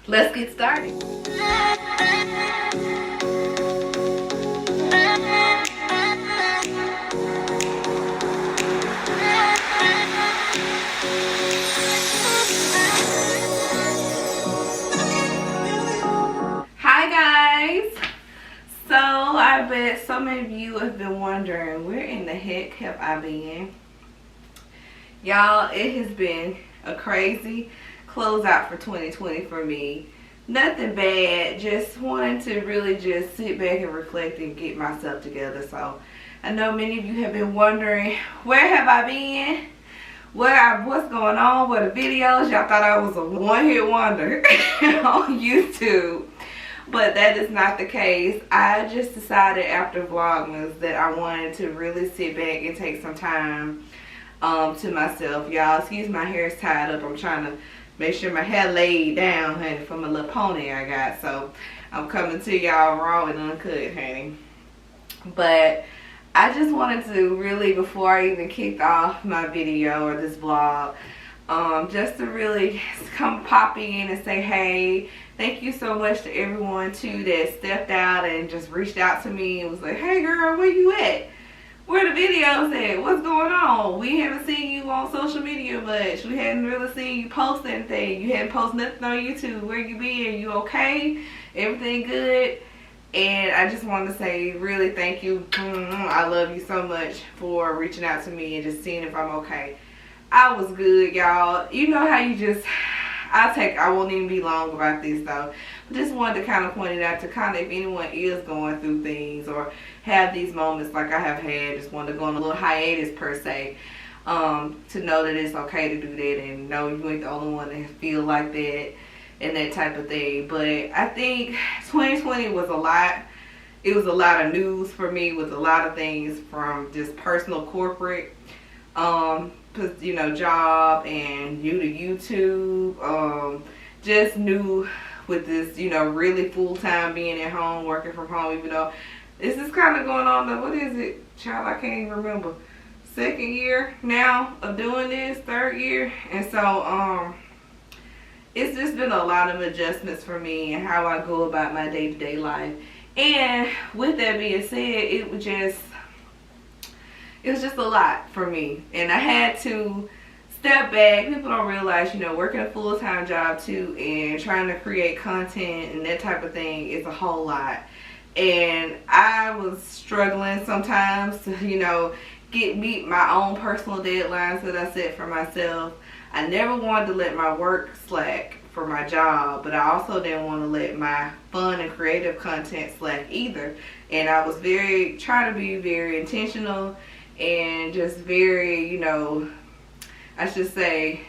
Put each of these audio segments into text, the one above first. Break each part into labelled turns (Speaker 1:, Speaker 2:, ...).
Speaker 1: let's get started. Hi guys. So I bet so many of you have been wondering, where in the heck have I been? Y'all, it has been a crazy closeout for 2020 for me. Nothing bad, just wanting to really just sit back and reflect and get myself together. So I know many of you have been wondering, where have I been? What's going on with the videos? Y'all thought I was a one-hit wonder on YouTube. But that is not the case. I just decided after Vlogmas that I wanted to really sit back and take some time to myself. Y'all, excuse my hair is tied up. I'm trying to make sure my hair laid down, honey, from a little pony I got. So I'm coming to y'all raw and uncut, honey. But I just wanted to really, before I even kicked off my video or this vlog, just to really come pop in and say, hey, thank you so much to everyone too that stepped out and just reached out to me and was like, hey girl, where you at? Where the videos at? What's going on? We haven't seen you on social media much. We hadn't really seen you post anything. You hadn't posted nothing on YouTube. Where you been? You okay? Everything good? And I just wanted to say really thank you. I love you so much for reaching out to me and just seeing if I'm okay. I was good, y'all. You know how you just, I won't even be long about this though. But just wanted to kind of point it out to kind of if anyone is going through things or have these moments like I have had, just wanted to go on a little hiatus per se, to know that it's okay to do that and know you ain't the only one that feel like that and that type of thing. But I think 2020 was a lot. It was a lot of news for me with a lot of things from just personal, corporate, you know, job and new to YouTube, just new with this, you know, really full-time being at home, working from home, even though this is kind of going on the, what is it, child, I can't even remember, second year now of doing this, third year. And so it's just been a lot of adjustments for me and how I go about my day-to-day life. And with that being said, it was just a lot for me, and I had to step back. People don't realize, you know, working a full-time job too and trying to create content and that type of thing is a whole lot. And I was struggling sometimes to, you know, meet my own personal deadlines that I set for myself. I never wanted to let my work slack for my job, but I also didn't want to let my fun and creative content slack either. And I was trying to be very intentional and just very, you know, I should say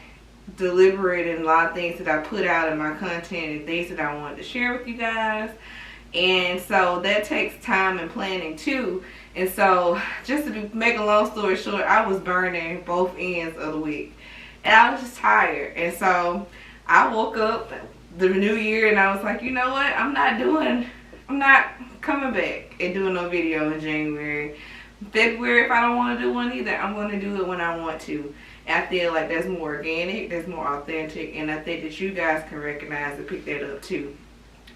Speaker 1: deliberate in a lot of things that I put out in my content and things that I wanted to share with you guys. And so that takes time and planning too. And so just to make a long story short, I was burning both ends of the week and I was just tired. And so I woke up the new year and I was like, you know what, I'm not coming back and doing no video in January. February, if I don't want to do one either, I'm going to do it when I want to. And I feel like that's more organic, that's more authentic, and I think that you guys can recognize and pick that up too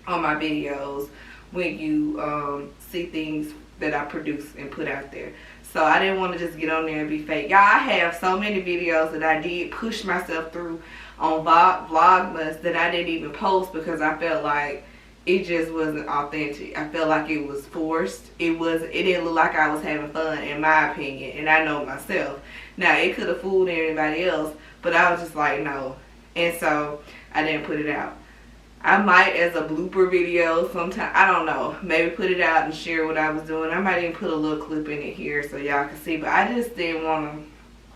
Speaker 1: on my videos when you see things that I produce and put out there. So I didn't want to just get on there and be fake. Y'all, I have so many videos that I did push myself through on Vlogmas that I didn't even post because I felt like it just wasn't authentic. I felt like it was forced. It didn't look like I was having fun, in my opinion, and I know myself. Now, it could have fooled anybody else, but I was just like, no. And so I didn't put it out. I might, as a blooper video sometime, I don't know, maybe put it out and share what I was doing. I might even put a little clip in it here so y'all can see, but I just didn't want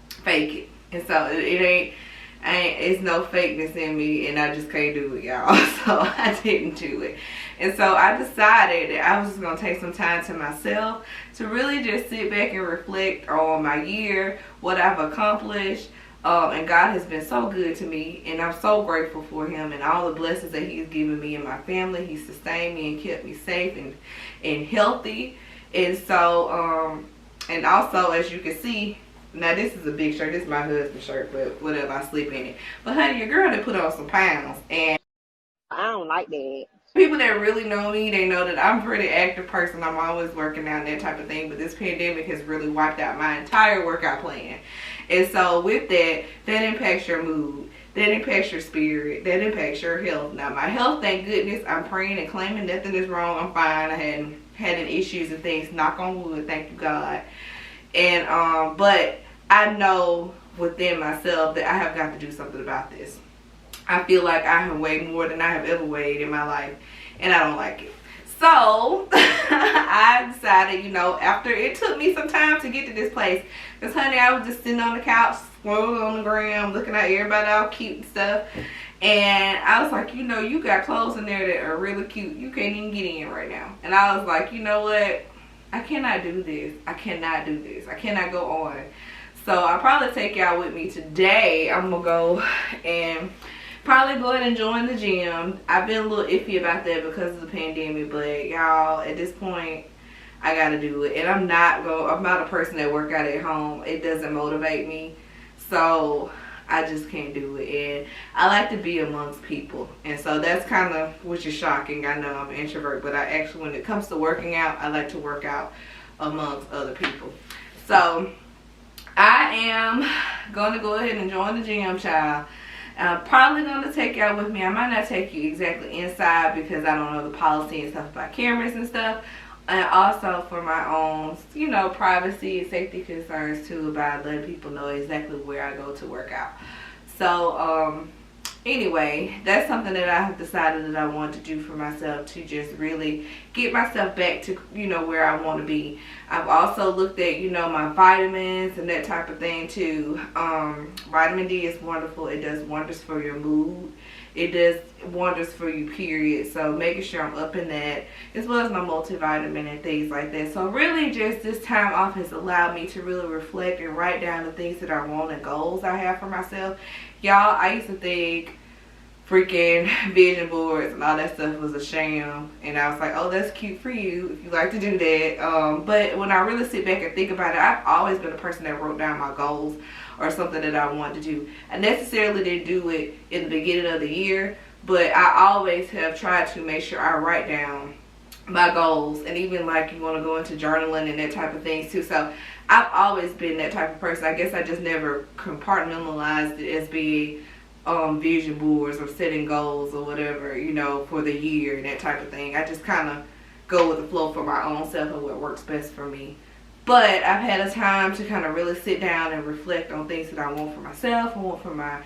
Speaker 1: to fake it. And so it's no fakeness in me, and I just can't do it, y'all. So I didn't do it. And so I decided that I was just going to take some time to myself to really just sit back and reflect on my year, what I've accomplished. And God has been so good to me, and I'm so grateful for him and all the blessings that he's given me and my family. He sustained me and kept me safe and healthy. And so and also, as you can see, now this is a big shirt. This is my husband's shirt, but whatever, I sleep in it. But honey, your girl done put on some pounds, and
Speaker 2: I don't like that.
Speaker 1: People that really know me, they know that I'm a pretty active person. I'm always working out and that type of thing. But this pandemic has really wiped out my entire workout plan. And so with that, that impacts your mood. That impacts your spirit. That impacts your health. Now my health, thank goodness, I'm praying and claiming nothing is wrong. I'm fine. I hadn't had any issues and things. Knock on wood. Thank you, God. And but I know within myself that I have got to do something about this. I feel like I have weighed more than I have ever weighed in my life, and I don't like it. So I decided, you know, after it took me some time to get to this place, because honey, I was just sitting on the couch, scrolling on the gram, looking at everybody all cute and stuff, and I was like, you know, you got clothes in there that are really cute. You can't even get in right now. And I was like, you know what? I cannot do this. I cannot do this. I cannot go on. So I'll probably take y'all with me today. I'm gonna go and probably go ahead and join the gym. I've been a little iffy about that because of the pandemic, but y'all, at this point, I gotta do it. And I'm not a person that work out at home. It doesn't motivate me, so I just can't do it. And I like to be amongst people, and so that's kind of, which is shocking. I know I'm an introvert, but I actually, when it comes to working out, I like to work out amongst other people. So I am gonna go ahead and join the gym, child. I'm probably going to take y'all with me. I might not take you exactly inside because I don't know the policy and stuff about cameras and stuff. And also for my own, you know, privacy and safety concerns too, about letting people know exactly where I go to work out. So, anyway, that's something that I have decided that I want to do for myself, to just really get myself back to, you know, where I want to be. I've also looked at, you know, my vitamins and that type of thing too. Vitamin D is wonderful. It does wonders for your mood. It does wonders for you, period. So making sure I'm up in that, as well as my multivitamin and things like that. So really just this time off has allowed me to really reflect and write down the things that I want and goals I have for myself. Y'all, I used to think freaking vision boards and all that stuff was a sham, and I was like, oh, that's cute for you if you like to do that. But when I really sit back and think about it, I've always been a person that wrote down my goals or something that I wanted to do. I necessarily didn't do it in the beginning of the year, but I always have tried to make sure I write down my goals, and even like you want to go into journaling and that type of things too. So I've always been that type of person. I guess I just never compartmentalized it as being vision boards or setting goals or whatever, you know, for the year and that type of thing. I just kind of go with the flow for my own self and what works best for me. But I've had a time to kind of really sit down and reflect on things that I want for myself, I want for my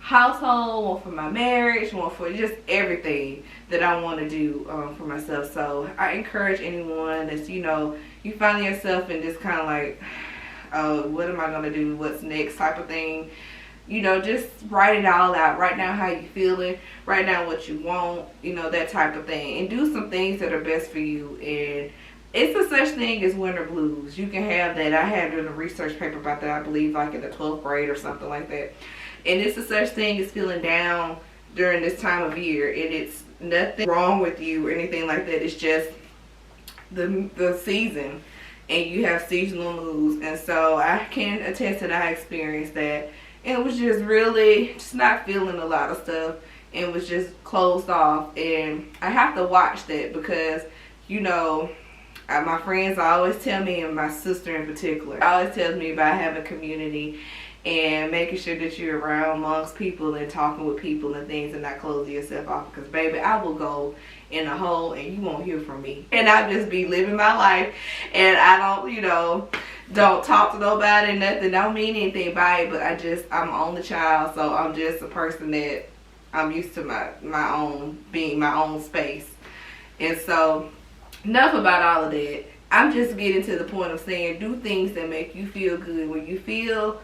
Speaker 1: household, want for my marriage, want for just everything that I want to do for myself. So I encourage anyone that's, you know, you find yourself in this kind of like, oh, what am I going to do, what's next type of thing. You know, just write it all out. Write down how you feeling. Write down what you want. You know, that type of thing. And do some things that are best for you. And it's a such thing as winter blues. You can have that. I had done a research paper about that, I believe, like in the 12th grade or something like that. And it's a such thing as feeling down during this time of year. And it's nothing wrong with you or anything like that. It's just the season. And you have seasonal moods. And so I can attest that I experienced that. And it was just really just not feeling a lot of stuff, and was just closed off. And I have to watch that because, you know, my friends always tell me, and my sister in particular always tells me about having community and making sure that you're around amongst people and talking with people and things, and not closing yourself off. Because baby, I will go in a hole and you won't hear from me, and I'll just be living my life, and I don't, you know, don't talk to nobody, nothing, don't mean anything by it, but I'm an only child, so I'm just a person that I'm used to my own, being my own space. And so enough about all of that. I'm just getting to the point of saying, do things that make you feel good. When you feel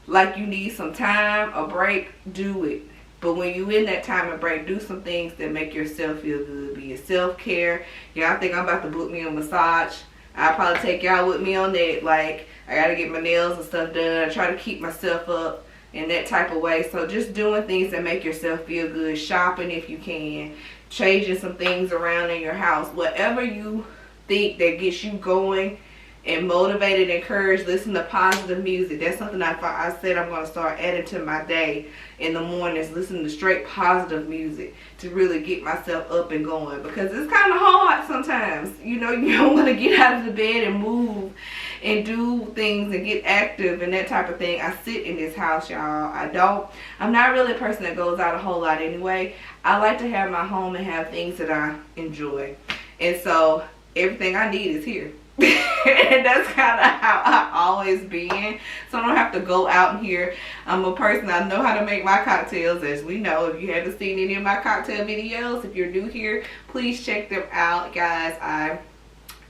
Speaker 1: like you need some time, a break, do it. But when you in that time and break, do some things that make yourself feel good. Be it self-care. Y'all think I'm about to book me a massage? I'll probably take y'all with me on that. Like, I gotta get my nails and stuff done. I try to keep myself up in that type of way. So just doing things that make yourself feel good. Shopping if you can. Changing some things around in your house. Whatever you think that gets you going and motivated, encouraged, listen to positive music. That's something I said I'm going to start adding to my day in the mornings, listening to straight positive music to really get myself up and going, because it's kind of hard sometimes. You know, you don't want to get out of the bed and move and do things and get active and that type of thing. I sit in this house, y'all. I'm not really a person that goes out a whole lot anyway. I like to have my home and have things that I enjoy. And so everything I need is here. And that's kind of how I always been. So I don't have to go out here. I'm a person, I know how to make my cocktails, as we know. If you haven't seen any of my cocktail videos, if you're new here, please check them out, guys.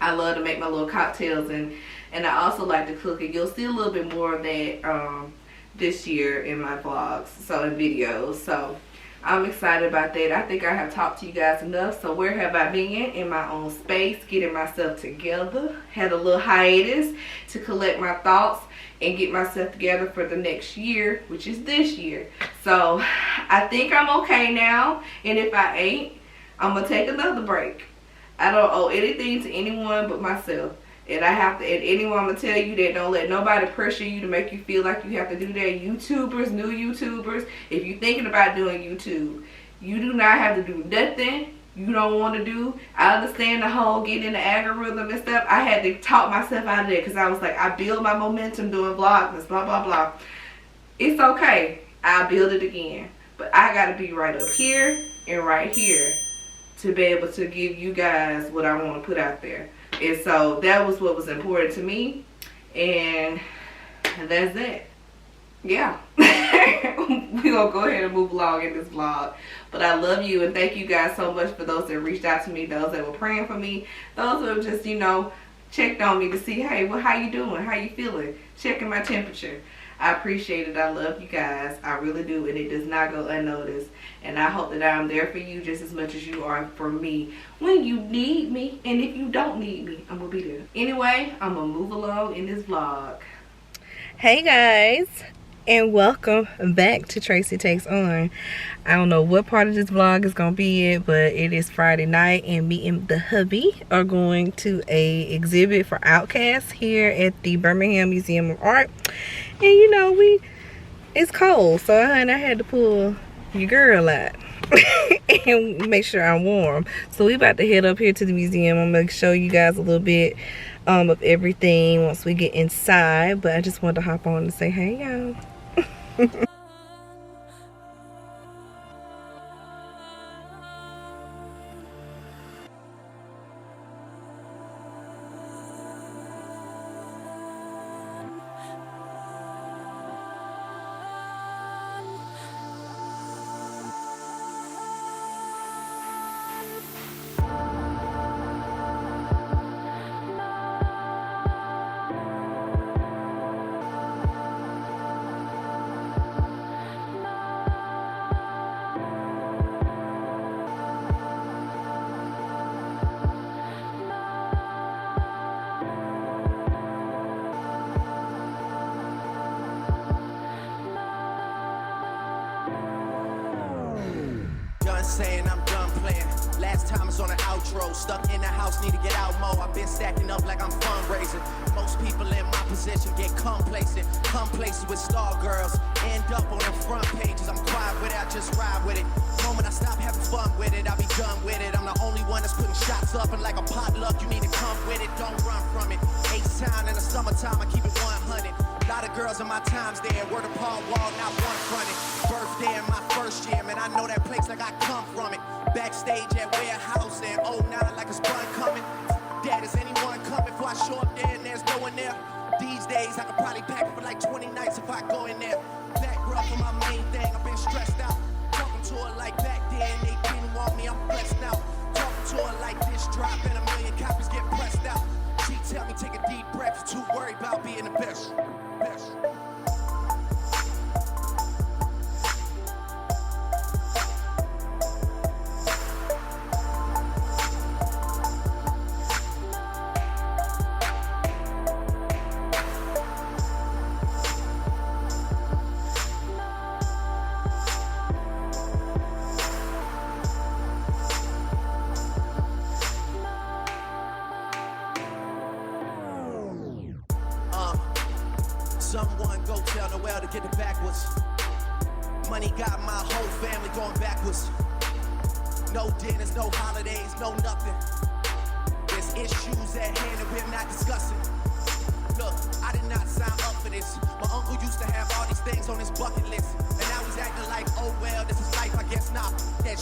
Speaker 1: I love to make my little cocktails, and I also like to cook, and you'll see a little bit more of that this year in my vlogs, so in videos. So I'm excited about that. I think I have talked to you guys enough. So where have I been? In my own space, getting myself together. Had a little hiatus to collect my thoughts and get myself together for the next year, which is this year. So I think I'm okay now, and if I ain't, I'm gonna take another break. I don't owe anything to anyone but myself. And and anyone, I'm going to tell you that don't let nobody pressure you to make you feel like you have to do that. YouTubers, new YouTubers, if you're thinking about doing YouTube, you do not have to do nothing you don't want to do. I understand the whole getting in the algorithm and stuff. I had to talk myself out of that, because I was like, I build my momentum doing vlogs, blah, blah, blah. It's okay. I'll build it again. But I got to be right up here and right here to be able to give you guys what I want to put out there. And so that was what was important to me, and that's it. Yeah. We're going to go ahead and move along in this vlog. But I love you, and thank you guys so much for those that reached out to me, those that were praying for me, those who just, you know, checked on me to see, hey, well, how you doing? How you feeling? Checking my temperature. I appreciate it. I love you guys. I really do, and it does not go unnoticed. And I hope that I'm there for you just as much as you are for me when you need me. And if you don't need me, I'm going to be there. Anyway, I'm going to move along in this vlog. Hey guys, and welcome back to Tracie Takes On. I don't know what part of this vlog is going to be it, but it is Friday night, and me and the hubby are going to a exhibit for Outcasts here at the Birmingham Museum of Art. And you know, it's cold, so I had to pull your girl out and make sure I'm warm. So we about to head up here to the museum. I'm going to show you guys a little bit of everything once we get inside, but I just wanted to hop on and say hey, y'all.
Speaker 2: Saying I'm done playing. Last time I was on an outro. Stuck in the house, need to get out more. I've been stacking up like I'm fundraising. Most people in my position get complacent. Come places with star girls. End up on the front pages. I'm quiet with it, I just ride with it. Moment I stop having fun with it, I'll be done with it. I'm the only one that's putting shots up, and like a potluck, you need to come with it. Don't run from it. H-Town in the summertime, I keep it 100. Lot of girls in my times there. Word of Paul Wall, not one fronted. Birthday in my first year, man, I know that place like I come from it. Backstage at warehouse and 09 like a spun coming. Dad, is anyone coming before I show up there and there's no one there? These days I could probably pack it for like 20 nights if I go in there. Back rough for my main thing, I've been stressed out. Talking to her like back then, they didn't want me, I'm blessed now. Talking to her like this drop and a million copies get pressed out. She tell me take a deep breath, too worried about being the best. Someone go tell Noel to get it backwards. Money got my whole family going backwards. No dinners, no holidays, no nothing. There's issues at hand that we're not discussing. Look, I did not sign up for this. My uncle used to have all these things on his bucket list, and now he's acting like, oh well, this is life, I guess not. That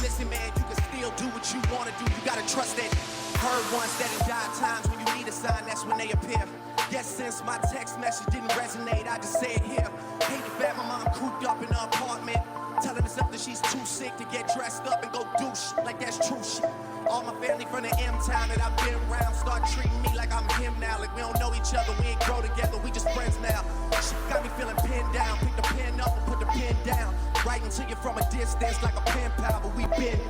Speaker 2: listen, man, you can still do what you want to do. You gotta trust that. Heard once that in dire times when you need a sign, that's when they appear. Yes, since my text message didn't resonate, I just say it here. Hate the fact my mom cooped up in her apartment, telling herself that she's too sick to get dressed up and go do shit like that's true shit. All my family from the M town that I've been around start treating me like I'm him now. Like we don't know each other, we ain't grow together, we just friends now. She got me feeling pinned down. Pick the pen up and put the pen down. Writing to you from a distance like a pen pal, but we been.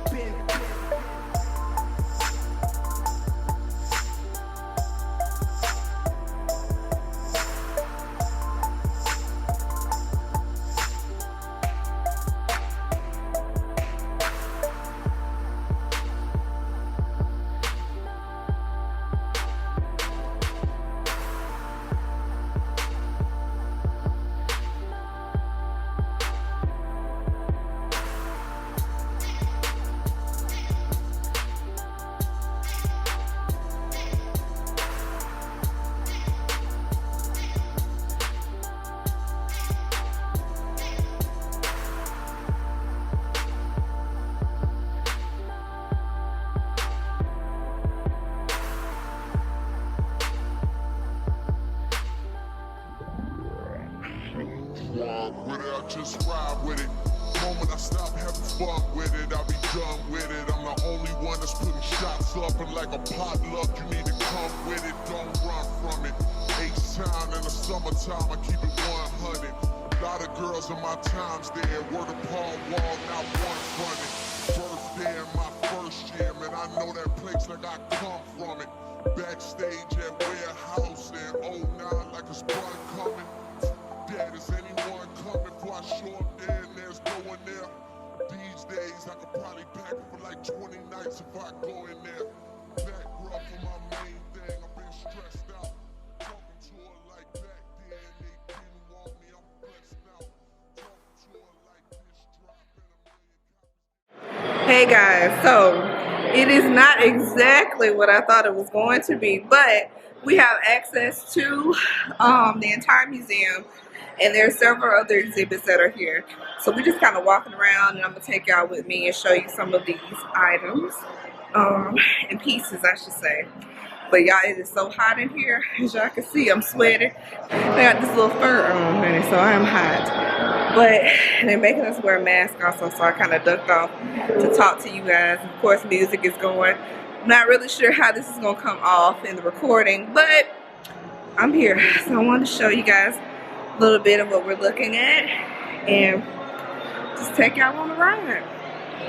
Speaker 3: Just ride with it. Moment I stop having fun with it, I'll be done with it. I'm the only one that's putting shots up, and like a potluck, you need to come with it. Don't run from it. H-time in the summertime, I keep it 100. Lot of girls in my times there. Word of Paul Wall, not one fronted. Birthday in my first year, man, I know that place like I come from it. Backstage at Warehouse in 09 like it's fun coming. Dad, is anyone coming before I show up there and there's no one there? These days I could probably pack it for like 20 nights if I go in there. Back rub for my main thing, I've been stressed out. Talking to her like back then, they didn't want me, I'm blessed now. Talking to her like this, dropping a million.
Speaker 1: Hey guys, so it is not exactly what I thought it was going to be, but we have access to the entire museum, and there are several other exhibits that are here. So we're just kind of walking around, and I'm gonna take y'all with me and show you some of these items, and pieces I should say. But y'all, it is so hot in here, as y'all can see, I'm sweating. I got this little fur on, honey, so I'm hot. But they're making us wear a mask also, so I kind of ducked off to talk to you guys. Of course, music is going. I'm not really sure how this is gonna come off in the recording, but I'm here. So I wanted to show you guys a little bit of what we're looking at and just take y'all on a ride.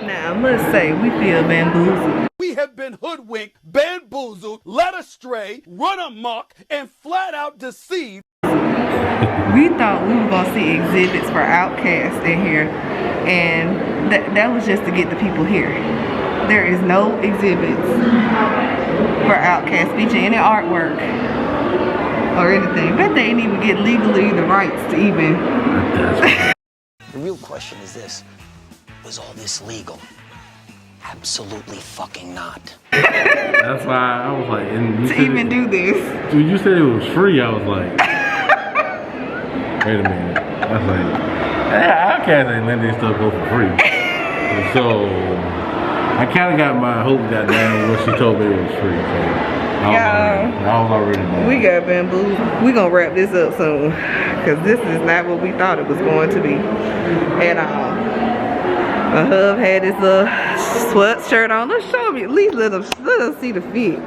Speaker 1: Now, I must say, we feel bamboozled.
Speaker 4: We have been hoodwinked, bamboozled, led astray, run amok, and flat out deceived.
Speaker 1: We thought we were gonna see exhibits for outcasts in here, and that was just to get the people here. There is no exhibits for outcasts featuring any artwork or anything. But they didn't even get legally the rights to even.
Speaker 5: The real question is this: was all this legal? Absolutely fucking not.
Speaker 6: That's why I was like, and
Speaker 1: to even do this.
Speaker 6: When you said it was free, I was like, wait a minute. I was like, Outcast ain't letting this stuff go for free. And so I kind of got my hope got down when she told me it was free. So I was already down.
Speaker 1: We got bamboozled. We gonna wrap this up soon, because this is not what we thought it was going to be at all. My hub had his little sweatshirt on. Let's show me. At least let us see the fit.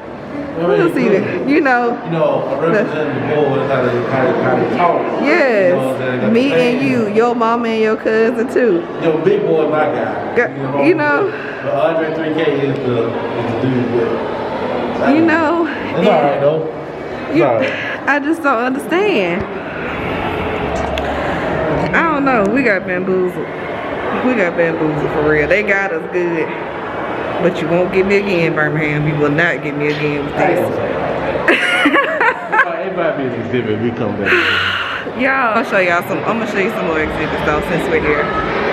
Speaker 1: Let us see the, you know.
Speaker 6: A representative boy how to talk.
Speaker 1: Yes. Me and you, your mama and your cousin too.
Speaker 6: Yo, big boy, my guy.
Speaker 1: You know.
Speaker 6: But Andre 3K is the dude with it.
Speaker 1: You know.
Speaker 6: It's alright though. It's alright.
Speaker 1: I just don't understand. I don't know. We got bamboozled. We got bamboozled for real. They got us good. But you won't get me again, Birmingham. You will not get me again with this.
Speaker 6: It might be an exhibit. We come back.
Speaker 1: Y'all, I'm gonna show you some more exhibits though since we're here.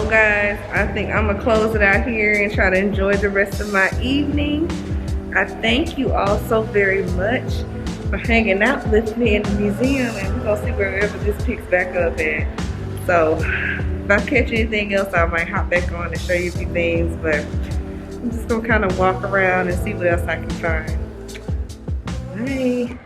Speaker 1: Guys, I think I'm gonna close it out here and try to enjoy the rest of my evening. I thank you all so very much for hanging out with me in the museum, and we're gonna see wherever this picks back up at. So if I catch anything else, I might hop back on and show you a few things, but I'm just gonna kind of walk around and see what else I can find. Bye.